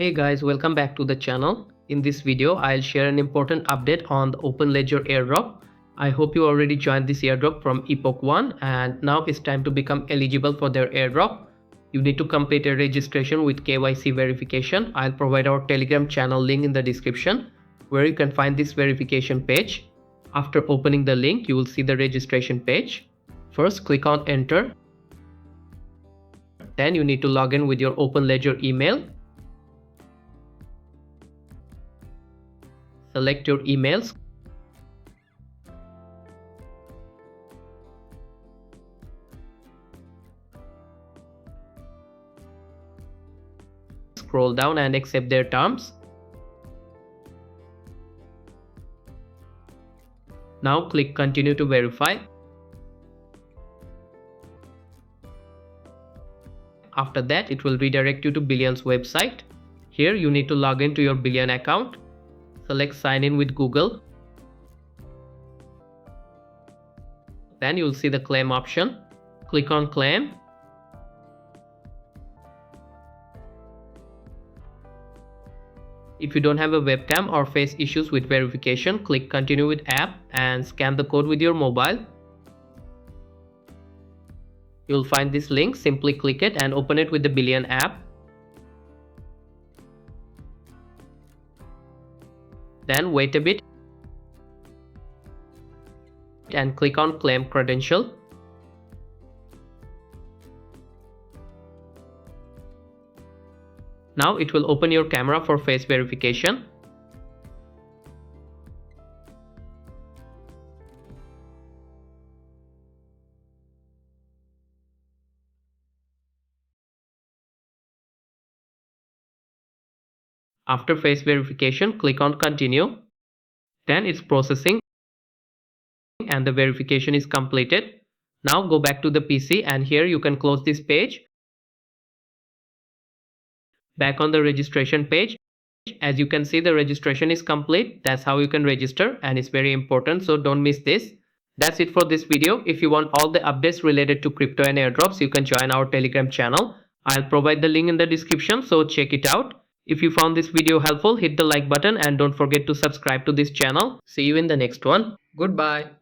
Hey guys, welcome back to the channel. In this video, I'll share an important update on the Openledger Airdrop. I hope you already joined this airdrop from Epoch 1 and now it's time to become eligible for their airdrop. You need to complete a registration with KYC verification. I'll provide our Telegram channel link in the description where you can find this verification page. After opening the link, you will see the registration page. First, click on enter. Then you need to log in with your Openledger email. Select your emails. Scroll down and accept their terms. Now click continue to verify. After that, it will redirect you to Billion's website. Here you need to log into your Billion account. Select sign in with Google. Then you will see the claim option. Click on claim. If you don't have a webcam or face issues with verification, click continue with app and scan the code with your mobile. You'll find this link, simply click it and open it with the Billion app. Then wait a bit and click on claim credential. Now it will open your camera for face verification. After face verification, click on continue. Then it's processing and the verification is completed. Now go back to the PC and here you can close this page. Back on the registration page, as you can see, the registration is complete. That's how you can register and it's very important, so don't miss this. That's it for this video. If you want all the updates related to crypto and airdrops, you can join our Telegram channel. I'll provide the link in the description, so check it out. If you found this video helpful, hit the like button and don't forget to subscribe to this channel. See you in the next one. Goodbye.